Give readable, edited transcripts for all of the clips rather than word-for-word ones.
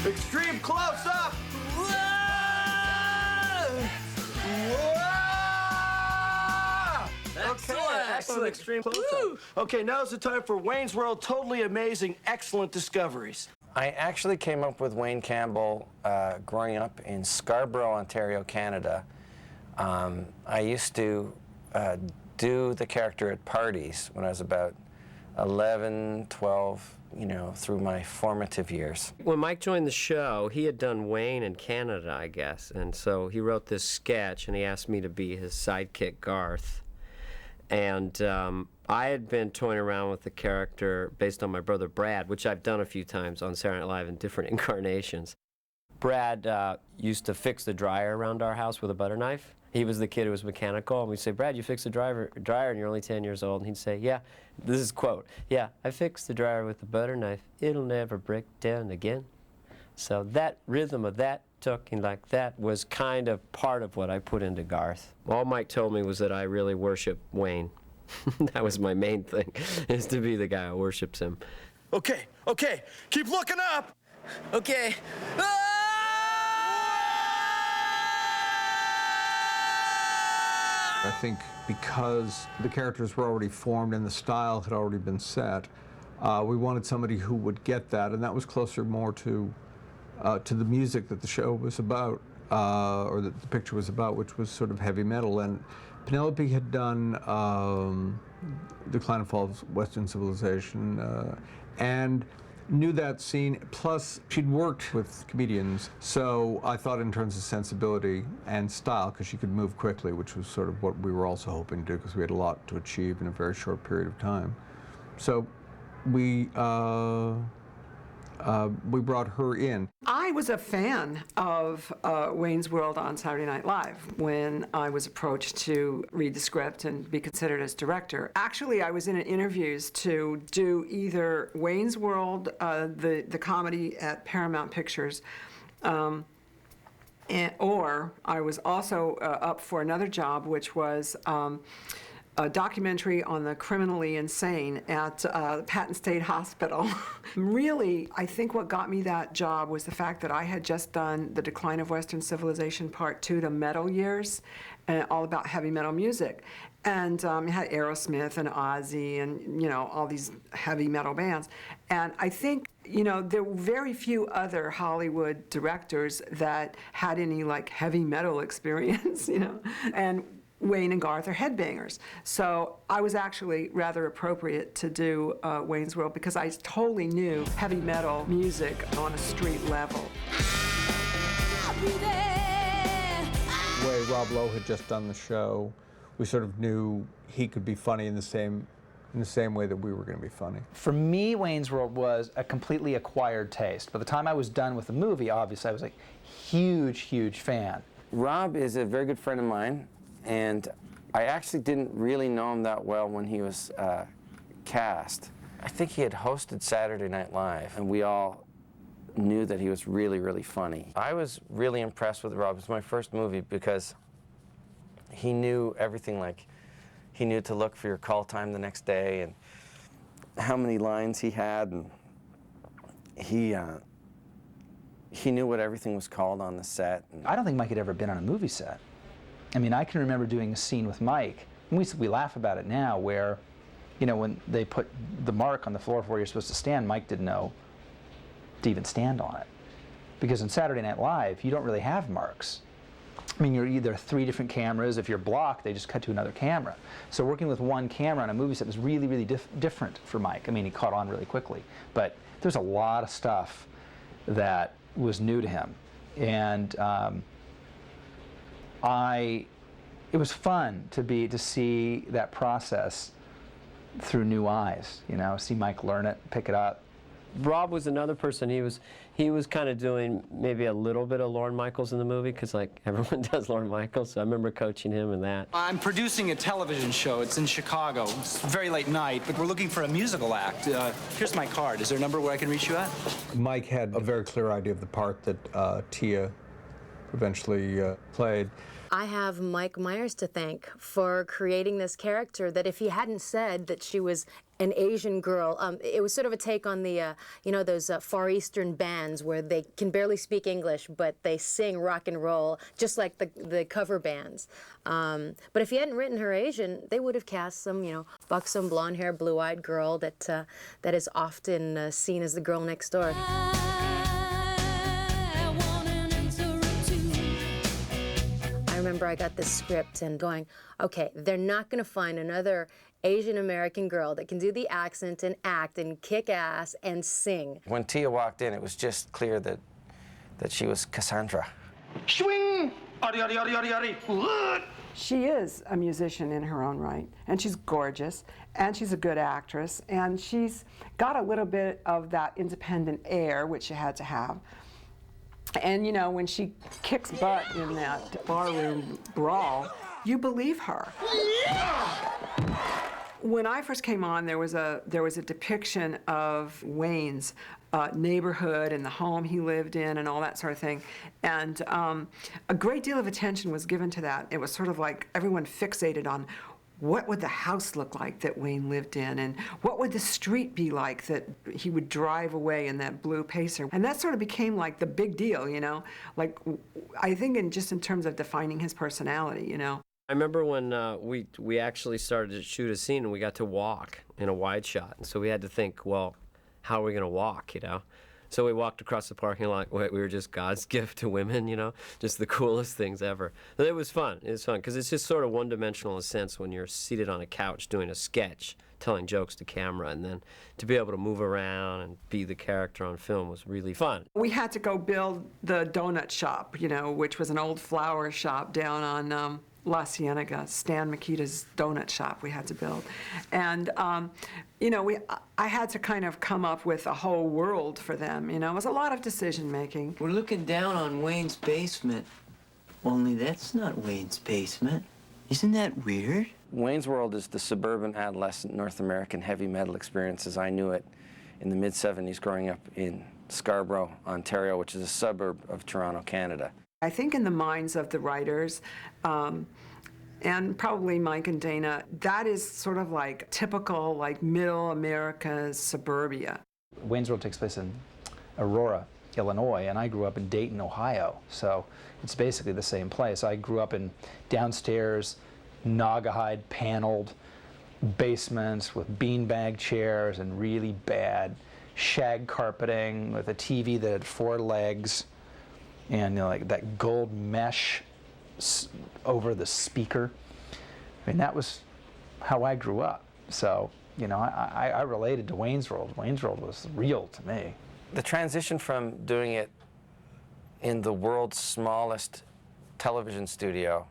Extreme close-up! Whoa! Excellent extreme close-up. Okay, now's the time for Wayne's World Totally Amazing, Excellent Discoveries. I actually came up with Wayne Campbell growing up in Scarborough, Ontario, Canada. I used to do the character at parties when I was about 11, 12, you know, through my formative years. When Mike joined the show, he had done Wayne in Canada, I guess, and so he wrote this sketch and he asked me to be his sidekick, Garth. And I had been toying around with the character based on my brother Brad, which I've done a few times on Saturday Night Live in different incarnations. Brad used to fix the dryer around our house with a butter knife. He was the kid who was mechanical, and we'd say, Brad, you fixed the dryer and you're only 10 years old. And he'd say, yeah, this is quote, yeah, I fixed the dryer with a butter knife. It'll never break down again. So that rhythm of that talking like that was kind of part of what I put into Garth. All Mike told me was that I really worship Wayne. That was my main thing, is to be the guy who worships him. Okay, keep looking up! Okay. I think because the characters were already formed and the style had already been set, we wanted somebody who would get that, and that was closer more to the music that the show was about, or that the picture was about, which was sort of heavy metal. And Penelope had done Decline and Fall of Western Civilization, and knew that scene, plus she'd worked with comedians, so I thought in terms of sensibility and style, because she could move quickly, which was sort of what we were also hoping to do, because we had a lot to achieve in a very short period of time. So we brought her in. I was a fan of Wayne's World on Saturday Night Live when I was approached to read the script and be considered as director. Actually, I was in interviews to do either Wayne's World, the comedy at Paramount Pictures, or I was also up for another job, which was a documentary on the criminally insane at Patton State Hospital. Really, I think what got me that job was the fact that I had just done The Decline of Western Civilization Part 2, the metal years, all about heavy metal music. And it had Aerosmith and Ozzy and, you know, all these heavy metal bands. And I think, you know, there were very few other Hollywood directors that had any, like, heavy metal experience, you know. And Wayne and Garth are headbangers. So I was actually rather appropriate to do Wayne's World because I totally knew heavy metal music on a street level. The way Rob Lowe had just done the show, we sort of knew he could be funny in the same way that we were going to be funny. For me, Wayne's World was a completely acquired taste. By the time I was done with the movie, obviously I was a huge fan. Rob is a very good friend of mine, and I actually didn't really know him that well when he was cast. I think he had hosted Saturday Night Live, and we all knew that he was really funny. I was really impressed with Rob. It was my first movie because he knew everything, like he knew to look for your call time the next day and how many lines he had, and he knew what everything was called on the set. I don't think Mike had ever been on a movie set. I mean, I can remember doing a scene with Mike, and we laugh about it now, where, you know, when they put the mark on the floor where you're supposed to stand, Mike didn't know to even stand on it. Because in Saturday Night Live, you don't really have marks. I mean, you're either 3 different cameras. If you're blocked, they just cut to another camera. So working with one camera on a movie set was really different for Mike. I mean, he caught on really quickly. But there's a lot of stuff that was new to him. And it was fun to see that process through new eyes, you know, see Mike learn it, pick it up. Rob was another person. He was kind of doing maybe a little bit of Lorne Michaels in the movie, because like everyone does Lorne Michaels, so I remember coaching him in that. I'm producing a television show. It's in Chicago. It's very late night, but we're looking for a musical act. Here's my card. Is there a number where I can reach you at? Mike had a very clear idea of the part that Tia eventually played. I have Mike Myers to thank for creating this character that if he hadn't said that she was an Asian girl, it was sort of a take on the, you know, those Far Eastern bands where they can barely speak English, but they sing rock and roll, just like the cover bands. But if he hadn't written her Asian, they would have cast some, you know, buxom, blonde-haired, blue-eyed girl that is often seen as the girl next door. I remember I got this script and going, okay, they're not going to find another Asian American girl that can do the accent and act and kick ass and sing. When Tia walked in, it was just clear that she was Cassandra. Swing! Ari, ari, ari, ari, ari. She is a musician in her own right, and she's gorgeous, and she's a good actress, and she's got a little bit of that independent air, which she had to have. And you know, when she kicks butt in that barroom brawl, you believe her. When I first came on, there was a depiction of Wayne's neighborhood and the home he lived in and all that sort of thing. And a great deal of attention was given to that. It was sort of like everyone fixated on what would the house look like that Wayne lived in, and what would the street be like that he would drive away in that blue Pacer. And that sort of became like the big deal, you know? Like, I think just in terms of defining his personality, you know? I remember when we actually started to shoot a scene and we got to walk in a wide shot. And so we had to think, well, how are we going to walk, you know? So we walked across the parking lot. We were just God's gift to women, you know, just the coolest things ever. But it was fun. It was fun because it's just sort of one-dimensional in a sense when you're seated on a couch doing a sketch, telling jokes to camera, and then to be able to move around and be the character on film was really fun. We had to go build the donut shop, you know, which was an old flower shop down on La Cienega, Stan Mikita's donut shop we had to build. And, you know, I had to kind of come up with a whole world for them, you know. It was a lot of decision making. We're looking down on Wayne's basement, only that's not Wayne's basement. Isn't that weird? Wayne's World is the suburban adolescent North American heavy metal experience as I knew it in the mid-'70s growing up in Scarborough, Ontario, which is a suburb of Toronto, Canada. I think in the minds of the writers, and probably Mike and Dana, that is sort of like typical, like middle America's suburbia. Wayne's World takes place in Aurora, Illinois, and I grew up in Dayton, Ohio, so it's basically the same place. I grew up in downstairs, Naugahyde paneled basements with beanbag chairs and really bad shag carpeting with a TV that had 4 legs. And you know, like that gold mesh over the speaker. I mean, that was how I grew up. So, you know, I related to Wayne's World. Wayne's World was real to me. The transition from doing it in the world's smallest television studio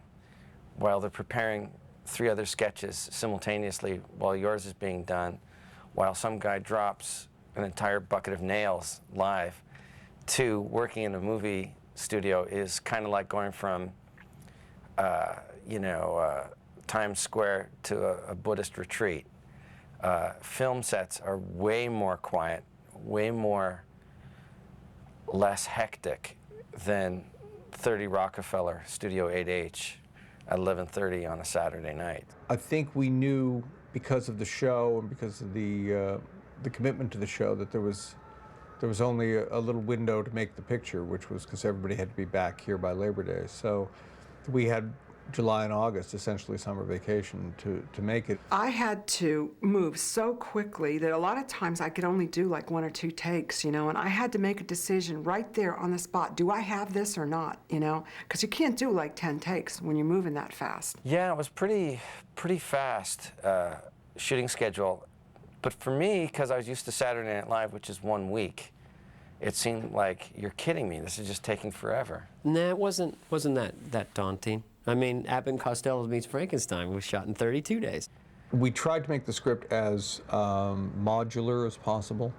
while they're preparing 3 other sketches simultaneously while yours is being done, while some guy drops an entire bucket of nails live, to working in a movie studio is kind of like going from, you know, Times Square to a Buddhist retreat. Film sets are way more quiet, way less hectic than 30 Rockefeller Studio 8H at 11:30 on a Saturday night. I think we knew because of the show and because of the commitment to the show that there was only a little window to make the picture, which was because everybody had to be back here by Labor Day. So we had July and August, essentially summer vacation, to make it. I had to move so quickly that a lot of times I could only do like 1 or 2 takes, you know, and I had to make a decision right there on the spot. Do I have this or not, you know? Because you can't do like 10 takes when you're moving that fast. Yeah, it was pretty fast shooting schedule. But for me, because I was used to Saturday Night Live, which is 1 week, it seemed like, you're kidding me, this is just taking forever. Nah, it wasn't that daunting. I mean, Abbott and Costello Meets Frankenstein was shot in 32 days. We tried to make the script as modular as possible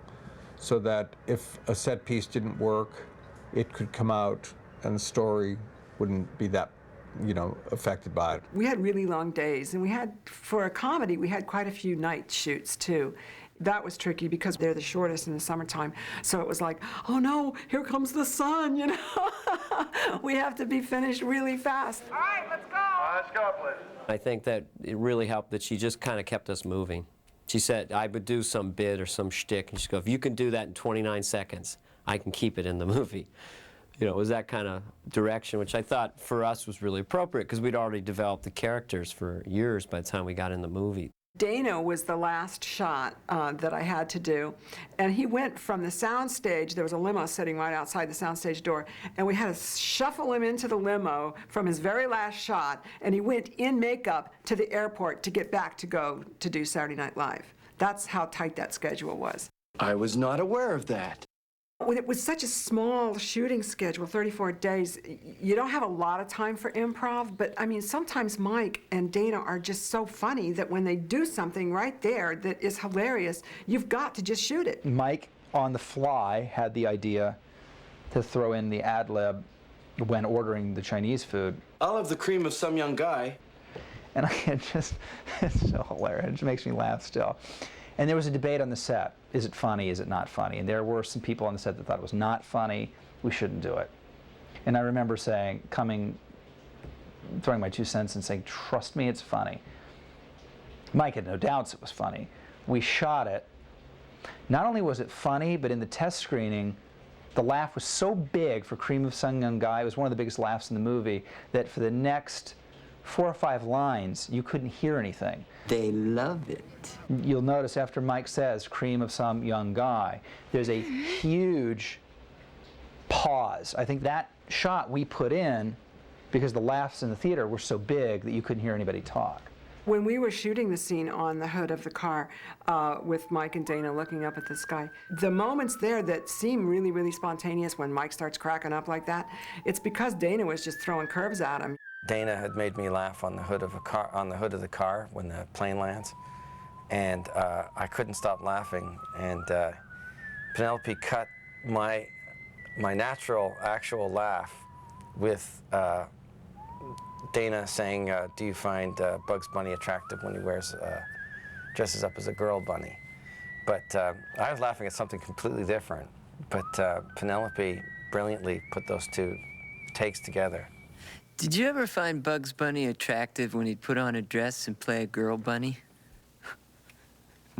so that if a set piece didn't work, it could come out and the story wouldn't be that, you know, affected by it. We had really long days, and we had, for a comedy, we had quite a few night shoots too. That was tricky because they're the shortest in the summertime. So it was like, oh no, here comes the sun, you know? We have to be finished really fast. All right, let's go. Let's go, please. I think that it really helped that she just kind of kept us moving. She said I would do some bit or some shtick, and she'd go, if you can do that in 29 seconds, I can keep it in the movie. You know, it was that kind of direction, which I thought for us was really appropriate because we'd already developed the characters for years by the time we got in the movie. Dana was the last shot that I had to do, and he went from the soundstage. There was a limo sitting right outside the soundstage door, and we had to shuffle him into the limo from his very last shot, and he went in makeup to the airport to get back to go to do Saturday Night Live. That's how tight that schedule was. I was not aware of that. When it was such a small shooting schedule, 34 days, you don't have a lot of time for improv, but I mean, sometimes Mike and Dana are just so funny that when they do something right there that is hilarious, you've got to just shoot it. Mike, on the fly, had the idea to throw in the ad lib when ordering the Chinese food. I'll have the cream of some young guy. And I had just, it's so hilarious. It just makes me laugh still. And there was a debate on the set. Is it funny? Is it not funny? And there were some people on the set that thought it was not funny. We shouldn't do it. And I remember saying, throwing my 2 cents and saying, trust me, it's funny. Mike had no doubts it was funny. We shot it. Not only was it funny, but in the test screening, the laugh was so big for Cream of Some Young Guy, it was one of the biggest laughs in the movie, that for the next 4 or 5 lines, you couldn't hear anything. They love it. You'll notice after Mike says, cream of some young guy, there's a huge pause. I think that shot we put in because the laughs in the theater were so big that you couldn't hear anybody talk. When we were shooting the scene on the hood of the car with Mike and Dana looking up at the sky, the moments there that seem really, really spontaneous when Mike starts cracking up like that, it's because Dana was just throwing curves at him. Dana had made me laugh on the hood of the car when the plane lands, and I couldn't stop laughing. And Penelope cut my natural, actual laugh with Dana saying, "Do you find Bugs Bunny attractive when he dresses up as a girl bunny?" But I was laughing at something completely different. But Penelope brilliantly put those 2 takes together. Did you ever find Bugs Bunny attractive when he'd put on a dress and play a girl bunny?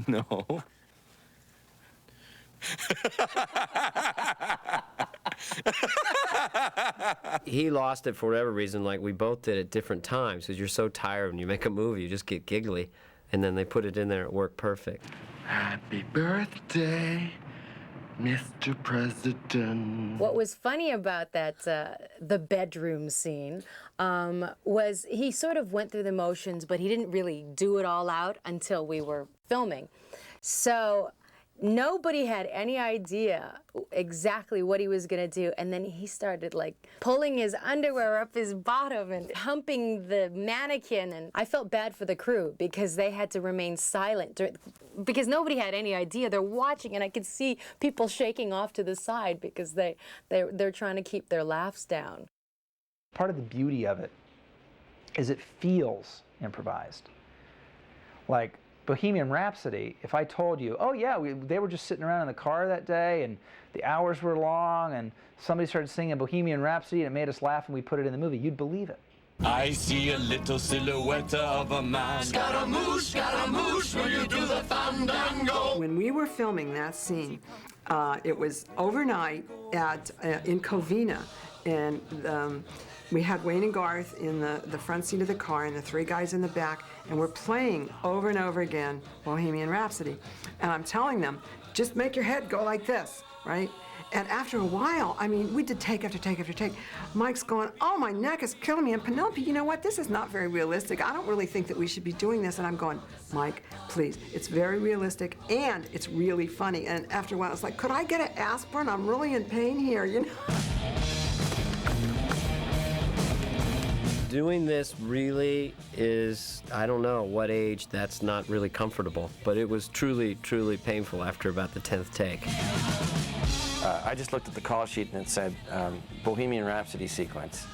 No. He lost it for whatever reason, like we both did at different times, because you're so tired when you make a movie, you just get giggly, and then they put it in there, it worked perfect. Happy birthday, Mr. President. What was funny about that, the bedroom scene, was he sort of went through the motions, but he didn't really do it all out until we were filming. So nobody had any idea exactly what he was going to do, and then he started like pulling his underwear up his bottom and humping the mannequin, and I felt bad for the crew because they had to remain silent because nobody had any idea. They're watching, and I could see people shaking off to the side because they're trying to keep their laughs down. Part of the beauty of it is it feels improvised. Like Bohemian Rhapsody, if I told you, oh yeah, they were just sitting around in the car that day and the hours were long and somebody started singing Bohemian Rhapsody and it made us laugh and we put it in the movie, you'd believe it. I see a little silhouette of a man. Scaramouche, will you do the fandango? When we were filming that scene, it was overnight in Covina, and we had Wayne and Garth in the front seat of the car and the 3 guys in the back, and we're playing over and over again Bohemian Rhapsody. And I'm telling them, just make your head go like this, right? And after a while, I mean, we did take after take after take. Mike's going, oh, my neck is killing me. And Penelope, you know what? This is not very realistic. I don't really think that we should be doing this. And I'm going, Mike, please. It's very realistic, and it's really funny. And after a while, it's like, could I get an aspirin? I'm really in pain here, you know? Doing this really is, I don't know what age, that's not really comfortable, but it was truly, truly painful after about the 10th take. I just looked at the call sheet and it said Bohemian Rhapsody sequence.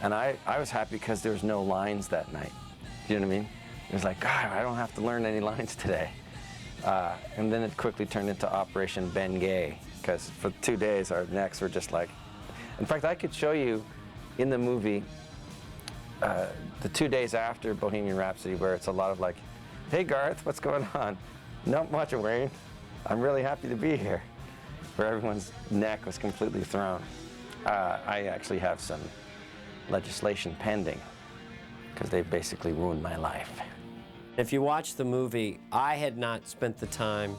And I was happy because there was no lines that night. Do you know what I mean? It was like, God, I don't have to learn any lines today. And then it quickly turned into Operation Ben Gay, because for 2 days our necks were just like... In fact, I could show you in the movie the 2 days after Bohemian Rhapsody, where it's a lot of like, hey Garth, what's going on? Not much, Wayne. I'm really happy to be here. Where everyone's neck was completely thrown. I actually have some legislation pending, because they basically ruined my life. If you watch the movie, I had not spent the time,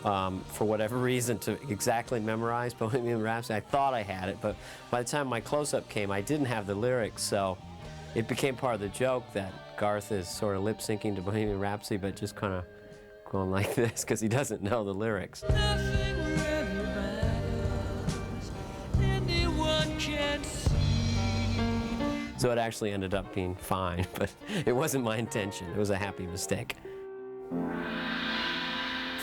for whatever reason, to exactly memorize Bohemian Rhapsody. I thought I had it, but by the time my close-up came, I didn't have the lyrics, so it became part of the joke that Garth is sort of lip-syncing to Bohemian Rhapsody, but just kind of going like this, because he doesn't know the lyrics. Nothing really matters. Anyone can see. So it actually ended up being fine, but it wasn't my intention. It was a happy mistake.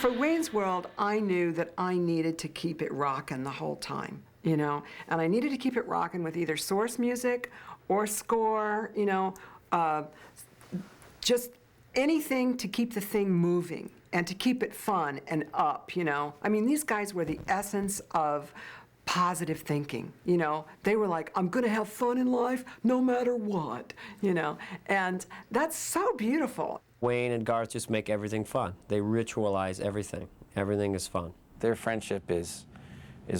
For Wayne's World, I knew that I needed to keep it rocking the whole time, you know? And I needed to keep it rocking with either source music or score, you know, just anything to keep the thing moving and to keep it fun and up, you know? I mean, these guys were the essence of positive thinking, you know? They were like, I'm gonna have fun in life no matter what, you know? And that's so beautiful. Wayne and Garth just make everything fun. They ritualize everything. Everything is fun. Their friendship is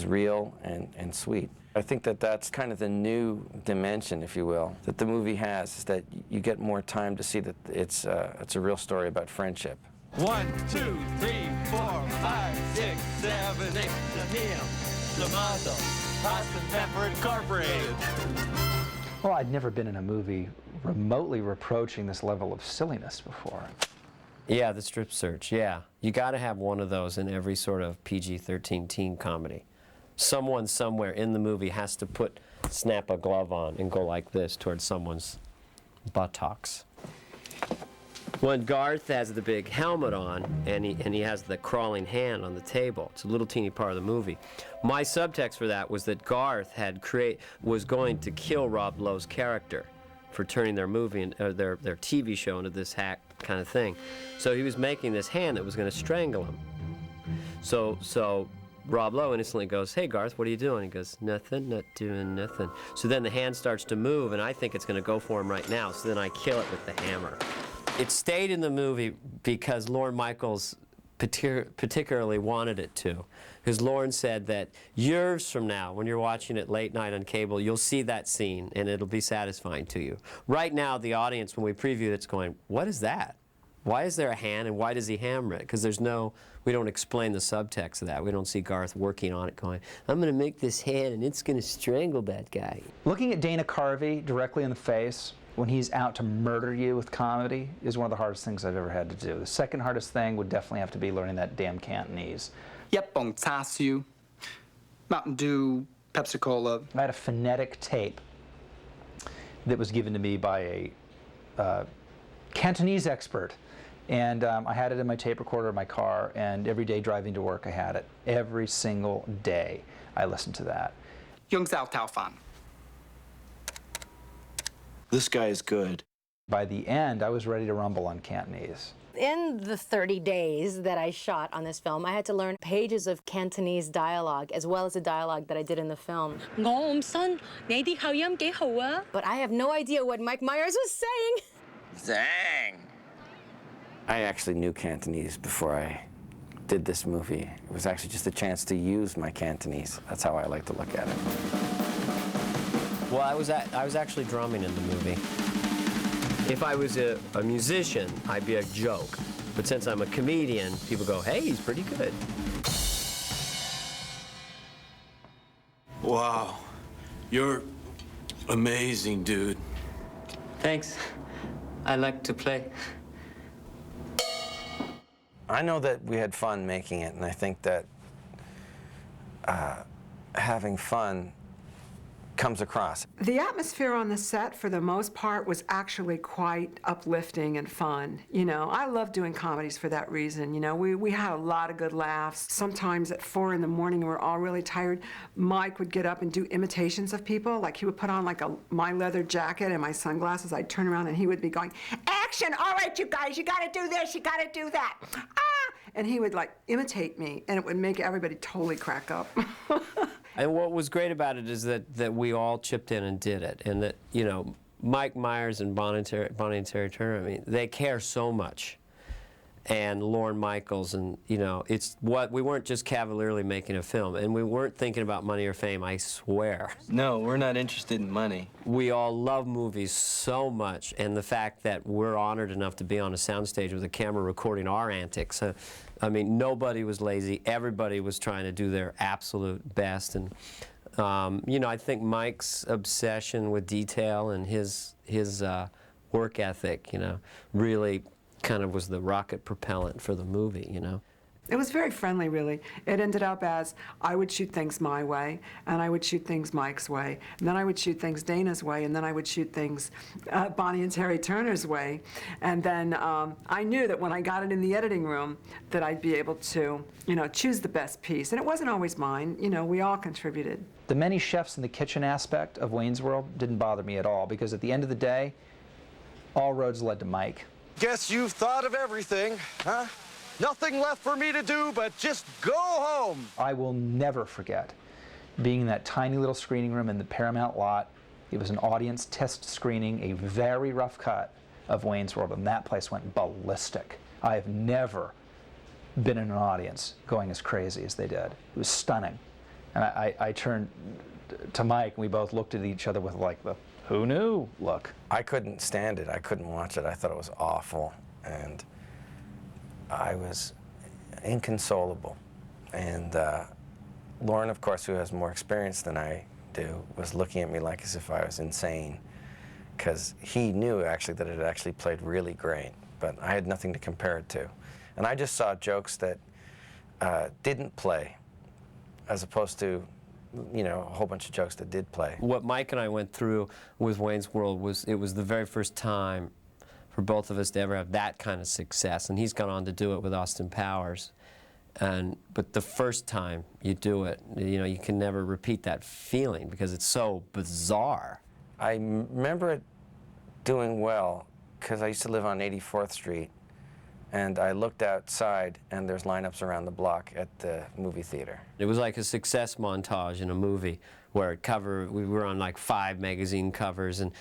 real and sweet. I think that that's kind of the new dimension, if you will, that the movie has, is that you get more time to see that it's a real story about friendship. 1, 2, 3, 4, 5, 6, 7, 8. Tomato, pasta and pepper incorporated. Well, I'd never been in a movie remotely reproaching this level of silliness before. Yeah, the strip search, yeah. You gotta have one of those in every sort of PG-13 teen comedy. Someone somewhere in the movie has to snap a glove on and go like this towards someone's buttocks. When Garth has the big helmet on and he has the crawling hand on the table, it's a little teeny part of the movie. My subtext for that was that Garth was going to kill Rob Lowe's character for turning their movie their TV show into this hack kind of thing. So he was making this hand that was going to strangle him. So Rob Lowe innocently goes, hey Garth, what are you doing? He goes, nothing, not doing nothing. So then the hand starts to move and I think it's going to go for him right now, so then I kill it with the hammer. It stayed in the movie because Lorne Michaels particularly wanted it to. Because Lorne said that years from now, when you're watching it late night on cable, you'll see that scene and it'll be satisfying to you. Right now, the audience, when we previewed it, it's going, what is that? Why is there a hand and why does he hammer it? Because we don't explain the subtext of that. We don't see Garth working on it going, I'm going to make this hand and it's going to strangle that guy. Looking at Dana Carvey directly in the face when he's out to murder you with comedy is one of the hardest things I've ever had to do. The second hardest thing would definitely have to be learning that damn Cantonese. Yep, bong char siu, Mountain Dew, Pepsi Cola. I had a phonetic tape that was given to me by a Cantonese expert. And I had it in my tape recorder in my car, and every day driving to work I had it. Every single day I listened to that. Yung Zhao Tao Fan. This guy is good. By the end, I was ready to rumble on Cantonese. In the 30 days that I shot on this film, I had to learn pages of Cantonese dialogue, as well as the dialogue that I did in the film. But I have no idea what Mike Myers was saying. Zang! I actually knew Cantonese before I did this movie. It was actually just a chance to use my Cantonese. That's how I like to look at it. Well, I was actually drumming in the movie. If I was a musician, I'd be a joke. But since I'm a comedian, people go, hey, he's pretty good. Wow, you're amazing, dude. Thanks. I like to play. I know that we had fun making it, and I think that having fun comes across. The atmosphere on the set, for the most part, was actually quite uplifting and fun. You know, I love doing comedies for that reason. You know, we had a lot of good laughs. Sometimes at 4 in the morning, we were all really tired. Mike would get up and do imitations of people. Like, he would put on, like, my leather jacket and my sunglasses. I'd turn around and he would be going, action! All right, you guys, you gotta do this, you gotta do that. Ah! and he would like imitate me, and it would make everybody totally crack up. And what was great about it is that we all chipped in and did it, and that, you know, Mike Myers and Bonnie and Terry Turner, I mean, they care so much. And Lorne Michaels, and, you know, it's what, we weren't just cavalierly making a film, and we weren't thinking about money or fame, I swear. No, we're not interested in money. We all love movies so much, and the fact that we're honored enough to be on a soundstage with a camera recording our antics. I mean, nobody was lazy. Everybody was trying to do their absolute best. And, you know, I think Mike's obsession with detail and his work ethic, you know, really kind of was the rocket propellant for the movie, you know. It was very friendly, really. It ended up as I would shoot things my way, and I would shoot things Mike's way, and then I would shoot things Dana's way, and then I would shoot things Bonnie and Terry Turner's way. And then I knew that when I got it in the editing room that I'd be able to, you know, choose the best piece. And it wasn't always mine. You know, we all contributed. The many chefs in the kitchen aspect of Wayne's World didn't bother me at all, because at the end of the day, all roads led to Mike. Guess you've thought of everything, huh? Nothing left for me to do but just go home. I will never forget being in that tiny little screening room in the Paramount lot. It was an audience test screening, a very rough cut of Wayne's World, and that place went ballistic. I have never been in an audience going as crazy as they did. It was stunning. And I turned to Mike, and we both looked at each other with like the who knew look. I couldn't stand it. I couldn't watch it. I thought it was awful, and I was inconsolable. And Lorne, of course, who has more experience than I do, was looking at me like as if I was insane, because he knew actually that it had actually played really great, but I had nothing to compare it to. And I just saw jokes that didn't play, as opposed to, you know, a whole bunch of jokes that did play. What Mike and I went through with Wayne's World was, it was the very first time for both of us to ever have that kind of success, and he's gone on to do it with Austin Powers. But the first time you do it, you know, you can never repeat that feeling because it's so bizarre. I remember it doing well because I used to live on 84th Street, and I looked outside, and there's lineups around the block at the movie theater. It was like a success montage in a movie where we were on like 5 magazine covers, and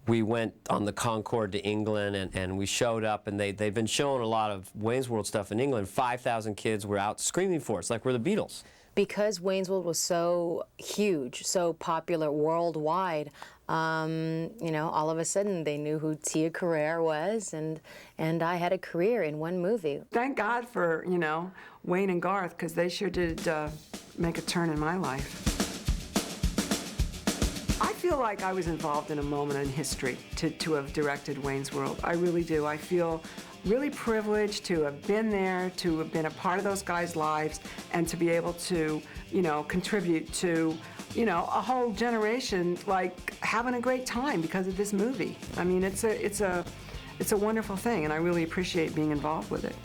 we went on the Concorde to England, and we showed up, and they'd been showing a lot of Wayne's World stuff in England. 5,000 kids were out screaming for us, like we're the Beatles. Because Wayne's World was so huge, so popular worldwide, you know, all of a sudden they knew who Tia Carrere was, and I had a career in one movie. Thank God for, you know, Wayne and Garth, because they sure did make a turn in my life. I feel like I was involved in a moment in history to have directed Wayne's World. I really do. I feel really privileged to have been there, to have been a part of those guys' lives, and to be able to, you know, contribute to, you know, a whole generation like having a great time because of this movie. I mean, it's a wonderful thing, and I really appreciate being involved with it.